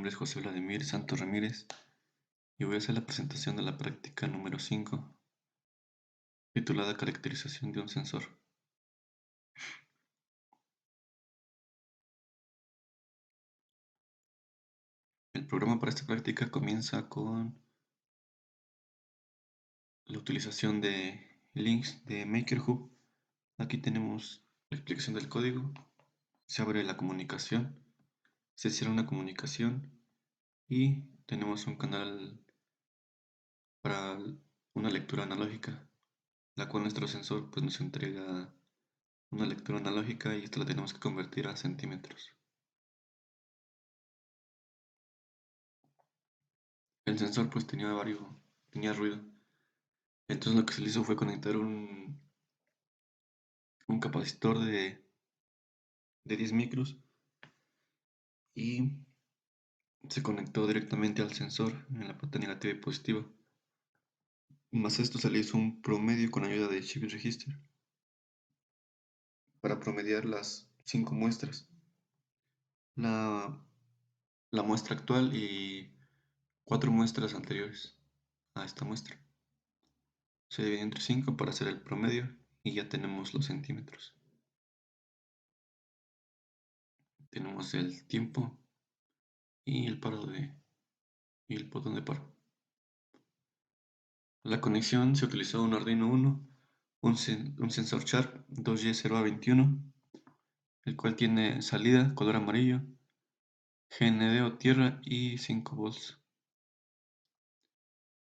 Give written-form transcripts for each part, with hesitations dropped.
nombre es José Vladimir Santos Ramírez y voy a hacer la presentación de la práctica número 5, titulada Caracterización de un sensor. El programa para esta práctica comienza con la utilización de links de MakerHub. Aquí tenemos la explicación del código, se abre la comunicación, se cierra una comunicación y tenemos un canal para una lectura analógica, la cual nuestro sensor pues nos entrega una lectura analógica y esta la tenemos que convertir a centímetros. El sensor pues tenía ruido. Entonces lo que se le hizo fue conectar un capacitor de 10 micros y se conectó directamente al sensor en la pata negativa y positiva. Más esto se le hizo un promedio con ayuda de Shift Register para promediar las 5 muestras. La, la muestra actual y 4 muestras anteriores a esta muestra. Se divide entre 5 para hacer el promedio y ya tenemos los centímetros. Tenemos el tiempo y el y el botón de paro. La conexión se utilizó un Arduino Uno, un sensor Sharp 2Y0A21, el cual tiene salida color amarillo, GND o tierra y 5 volts.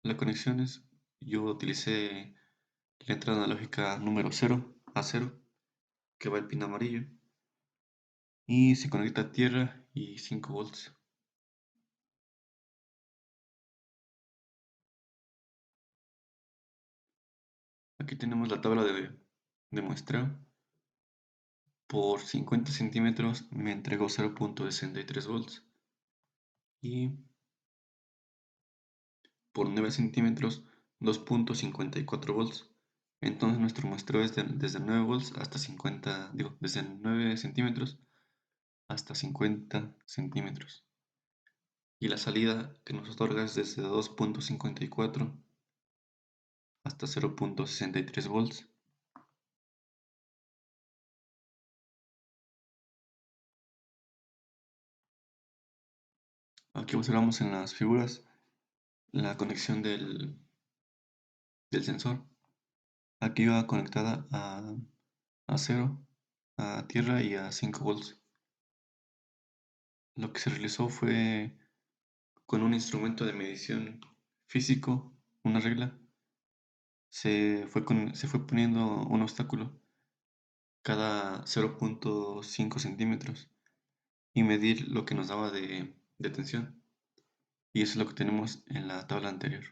Las conexiones, yo utilicé la entrada analógica número 0 a 0, que va el pin amarillo, y se conecta a tierra y 5 volts. Aquí tenemos la tabla de muestreo. Por 50 centímetros me entregó 0.63 volts y por 9 centímetros 2.54 volts. Entonces nuestro muestreo es desde 9 volts hasta 50, desde 9 centímetros hasta 50 centímetros. Y la salida que nos otorga es desde 2.54 hasta 0.63 volts. Aquí observamos en las figuras la conexión del sensor. Aquí va conectada a 0, a tierra y a 5 volts. Lo que se realizó fue con un instrumento de medición físico, una regla, se fue poniendo un obstáculo cada 0.5 centímetros y medir lo que nos daba de tensión. Y eso es lo que tenemos en la tabla anterior.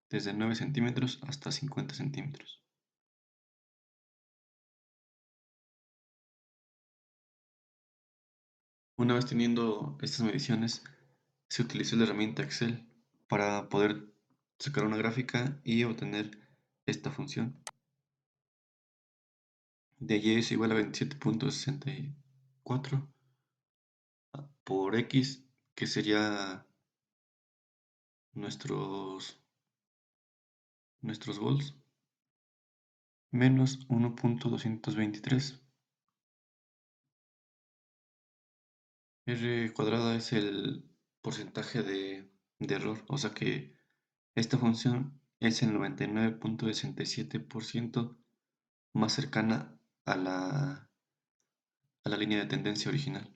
Desde 9 centímetros hasta 50 centímetros. Una vez teniendo estas mediciones, se utilizó la herramienta Excel para poder sacar una gráfica y obtener esta función. De y es igual a 27.64 por x, que sería nuestros volts, menos 1.223. R cuadrada es el porcentaje de error, o sea que esta función es el 99.67% más cercana a la línea de tendencia original.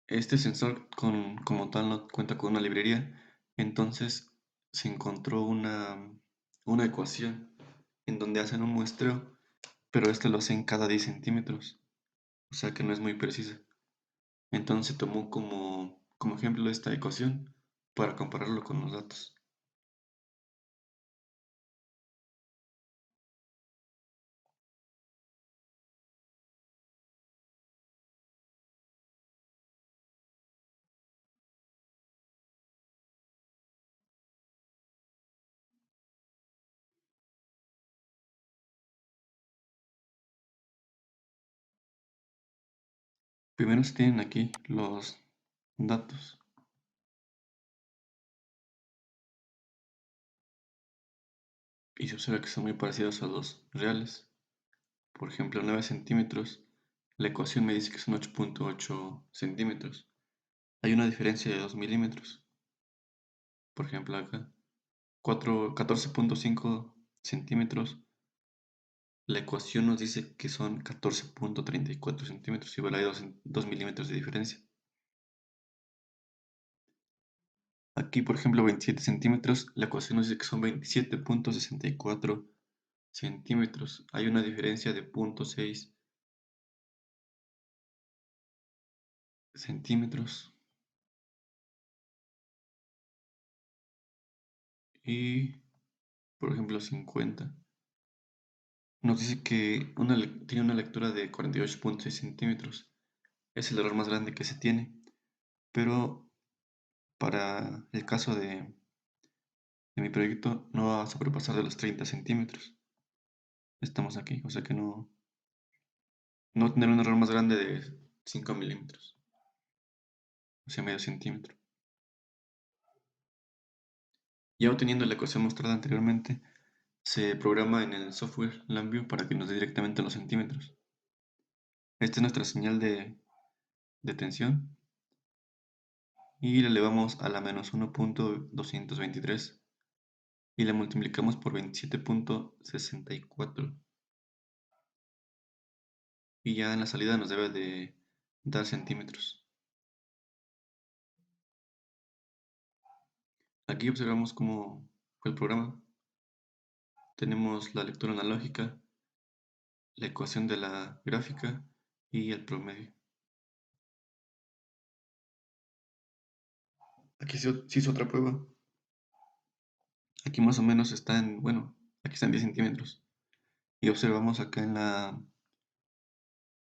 Este sensor como tal no cuenta con una librería, entonces se encontró una ecuación en donde hacen un muestreo, pero este lo hacen cada 10 centímetros, o sea que no es muy precisa. Entonces se tomó como ejemplo esta ecuación para compararlo con los datos. Primero se tienen aquí los datos. Y se observa que son muy parecidos a los reales. Por ejemplo, 9 centímetros. La ecuación me dice que son 8.8 centímetros. Hay una diferencia de 2 milímetros. Por ejemplo, acá 14.5 centímetros. La ecuación nos dice que son 14.34 centímetros. Igual hay 2 milímetros de diferencia. Aquí, por ejemplo, 27 centímetros. La ecuación nos dice que son 27.64 centímetros. Hay una diferencia de 0.6 centímetros. Y, por ejemplo, 50. Nos dice que tiene una lectura de 48.6 centímetros. Es el error más grande que se tiene. Pero para el caso de mi proyecto no va a sobrepasar de los 30 centímetros. Estamos aquí, o sea que no va a tener un error más grande de 5 milímetros, o sea, medio centímetro. Ya obteniendo la ecuación mostrada anteriormente, se programa en el software LangView para que nos dé directamente los centímetros. Esta es nuestra señal de tensión y la elevamos a la menos 1.223 y la multiplicamos por 27.64 y ya en la salida nos debe de dar centímetros. Aquí observamos cómo fue el programa. Tenemos la lectura analógica, la ecuación de la gráfica y el promedio. Aquí se hizo otra prueba. Aquí más o menos está bueno, aquí están 10 centímetros. Y observamos acá en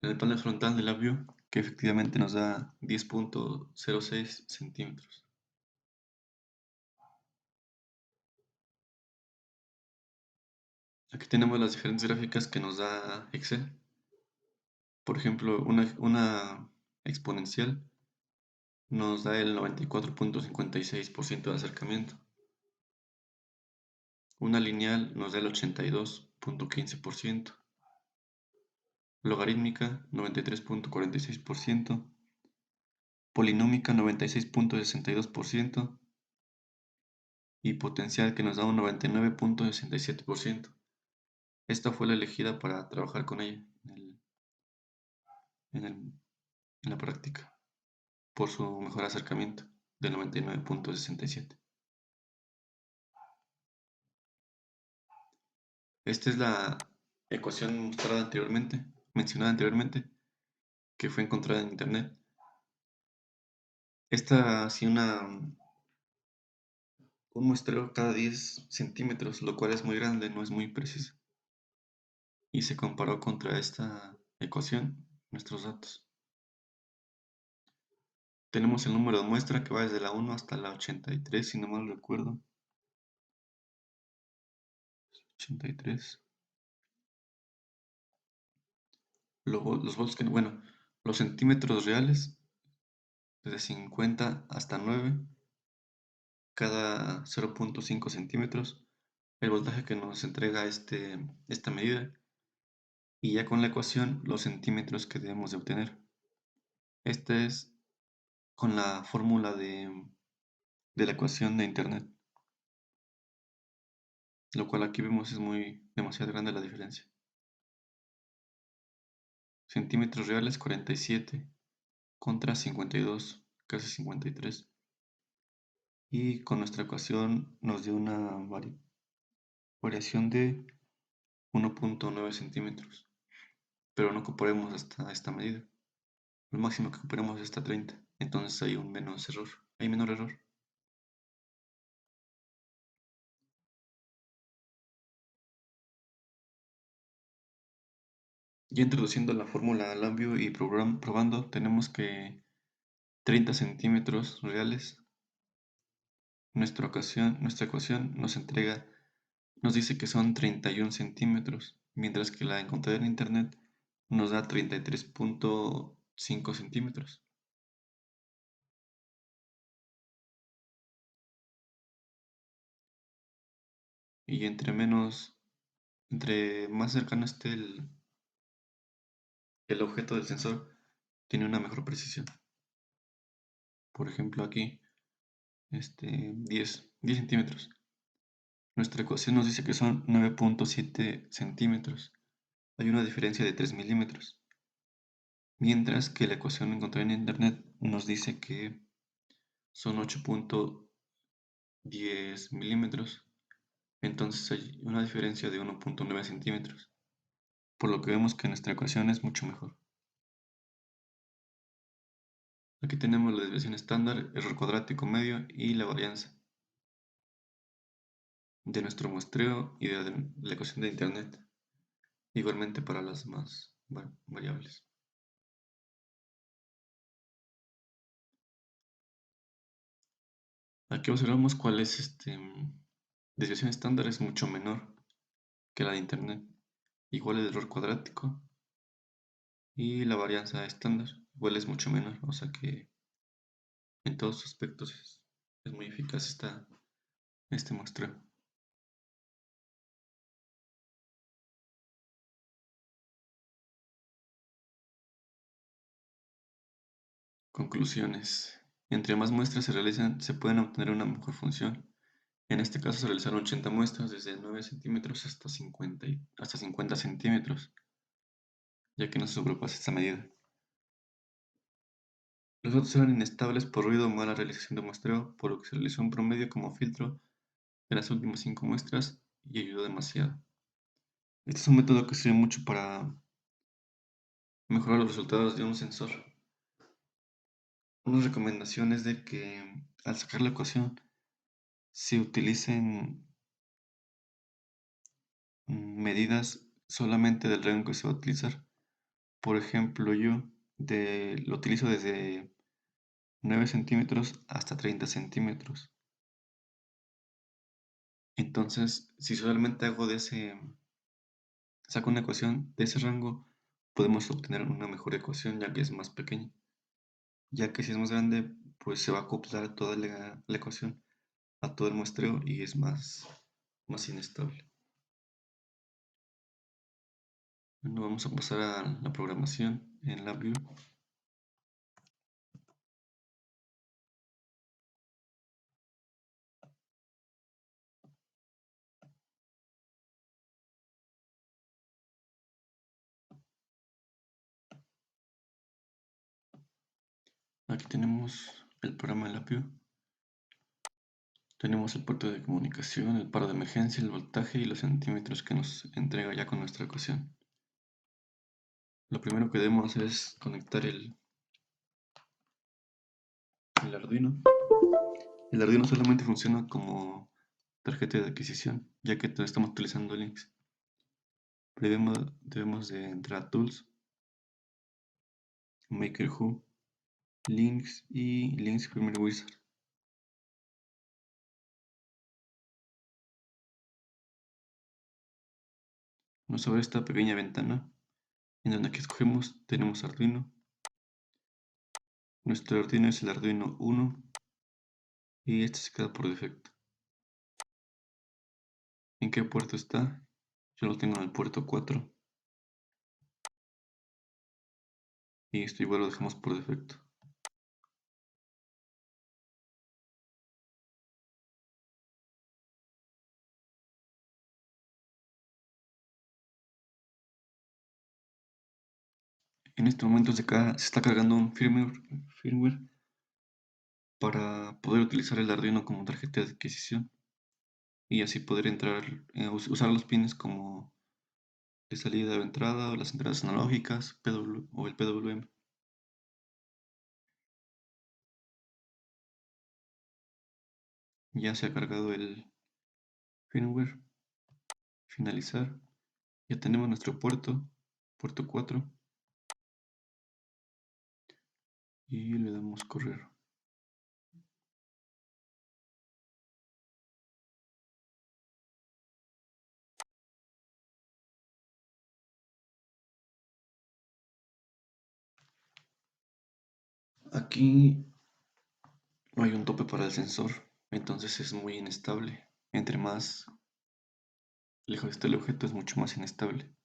el panel frontal del labio que efectivamente nos da 10.06 centímetros. Aquí tenemos las diferentes gráficas que nos da Excel. Por ejemplo, una exponencial nos da el 94.56% de acercamiento. Una lineal nos da el 82.15%. Logarítmica 93.46%. Polinómica 96.62%. Y potencial que nos da un 99.67%. Esta fue la elegida para trabajar con ella en, el- en la práctica por su mejor acercamiento de 99.67. Esta es la ecuación mencionada anteriormente, que fue encontrada en internet. Esta hacía un muestreo cada 10 centímetros, lo cual es muy grande, no es muy preciso. Y se comparó contra esta ecuación nuestros datos. Tenemos el número de muestra que va desde la 1 hasta la 83, si no mal recuerdo. 83. Los volts los centímetros reales, desde 50 hasta 9, cada 0.5 centímetros, el voltaje que nos entrega esta medida, y ya con la ecuación, los centímetros que debemos de obtener. Esta es con la fórmula de la ecuación de internet, lo cual aquí vemos es demasiado grande la diferencia. Centímetros reales 47 contra 52, casi 53. Y con nuestra ecuación nos dio una variación de 1.9 centímetros, pero no comparemos hasta esta medida. El máximo que comparemos es hasta 30, entonces hay menor error. Ya introduciendo la fórmula LangView y probando, tenemos que 30 centímetros reales. Nuestra ecuación nos dice que son 31 centímetros, mientras que la encontrada en internet nos da 33. 5 centímetros. Y entre más cercano esté el objeto del sensor, tiene una mejor precisión. Por ejemplo, aquí, 10 centímetros. Nuestra ecuación nos dice que son 9.7 centímetros. Hay una diferencia de 3 milímetros. Mientras que la ecuación encontrada en internet nos dice que son 8.10 milímetros. Entonces hay una diferencia de 1.9 centímetros. Por lo que vemos que nuestra ecuación es mucho mejor. Aquí tenemos la desviación estándar, error cuadrático medio y la varianza de nuestro muestreo y de la ecuación de internet. Igualmente para las demás variables. Aquí observamos cuál es desviación estándar es mucho menor que la de internet. Igual el error cuadrático y la varianza estándar igual es mucho menor, o sea que en todos aspectos es muy eficaz este muestreo. Conclusiones. Entre más muestras se realizan, se pueden obtener una mejor función. En este caso se realizaron 80 muestras desde 9 centímetros hasta 50 centímetros, ya que no se sobrepasa esta medida. Los datos eran inestables por ruido o mala realización de muestreo, por lo que se realizó un promedio como filtro de las últimas 5 muestras y ayudó demasiado. Este es un método que sirve mucho para mejorar los resultados de un sensor. Una recomendación es de que al sacar la ecuación se utilicen medidas solamente del rango que se va a utilizar. Por ejemplo, yo lo utilizo desde 9 centímetros hasta 30 centímetros. Entonces, si solamente saco una ecuación de ese rango, podemos obtener una mejor ecuación ya que es más pequeña. Ya que si es más grande, pues se va a acoplar toda la ecuación a todo el muestreo y es más inestable. Bueno, vamos a pasar a la programación en LabVIEW. Aquí tenemos el programa de LabVIEW. Tenemos el puerto de comunicación, el paro de emergencia, el voltaje y los centímetros que nos entrega ya con nuestra ecuación. Lo primero que debemos hacer es conectar el Arduino. El Arduino solamente funciona como tarjeta de adquisición, ya que estamos utilizando Linux. Debemos de entrar a Tools, Maker Who, Links y Links Firmware Wizard. Nos abre esta pequeña ventana en donde aquí escogemos, tenemos Arduino. Nuestro Arduino es el Arduino 1 y este se queda por defecto. ¿En qué puerto está? Yo lo tengo en el puerto 4 y esto igual lo dejamos por defecto. En este momento se está cargando un firmware para poder utilizar el Arduino como tarjeta de adquisición y así poder usar los pines como de salida o entrada o las entradas analógicas o el PWM. Ya se ha cargado el firmware. Finalizar. Ya tenemos nuestro puerto 4 y le damos correr. Aquí no hay un tope para el sensor, entonces es muy inestable. Entre más lejos esté el objeto, es mucho más inestable.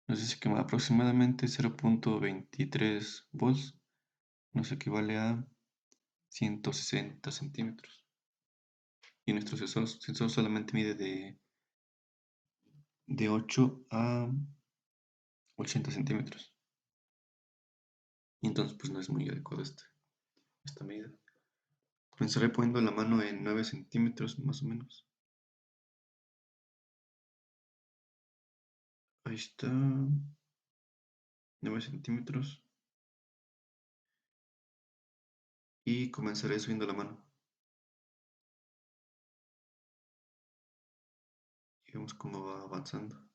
Nos dice que aproximadamente 0.23 volts nos equivale a 160 centímetros. Y nuestro sensor solamente mide de 8 a 80 centímetros. Y entonces pues no es muy adecuado esta medida. Comenzaré poniendo la mano en 9 centímetros más o menos. Ahí está. 9 centímetros. Y comenzaré subiendo la mano. Y vemos cómo va avanzando.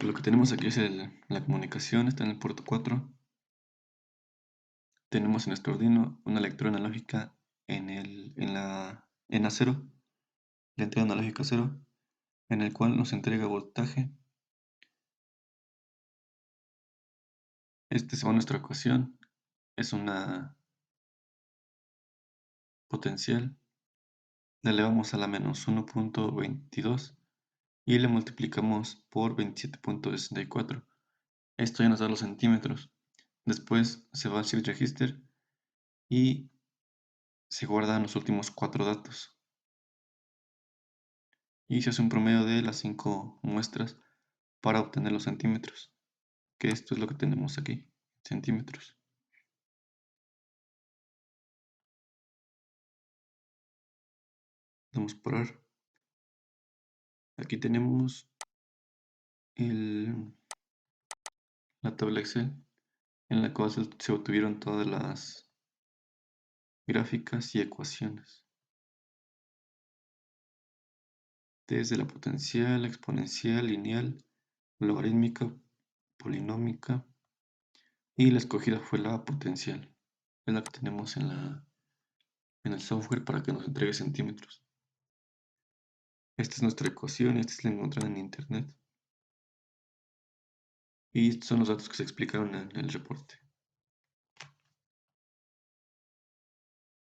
Lo que tenemos aquí es la comunicación, está en el puerto 4. Tenemos en nuestro Arduino una lectura analógica en A0, la entrada analógica 0, en el cual nos entrega voltaje. Este se va a nuestra ecuación, es una potencial, la elevamos a la menos 1.22 y le multiplicamos por 27.64. Esto ya nos da los centímetros. Después se va al shift register y se guardan los últimos 4 datos. Y se hace un promedio de las 5 muestras para obtener los centímetros, que esto es lo que tenemos aquí, centímetros. Vamos a parar. Aquí tenemos la tabla Excel en la cual se obtuvieron todas las gráficas y ecuaciones. Desde la potencial, exponencial, lineal, logarítmica, polinómica, y la escogida fue la potencial. Es la que tenemos en el software para que nos entregue centímetros. Esta es nuestra ecuación, esta es la encontrada en internet. Y estos son los datos que se explicaron en el reporte.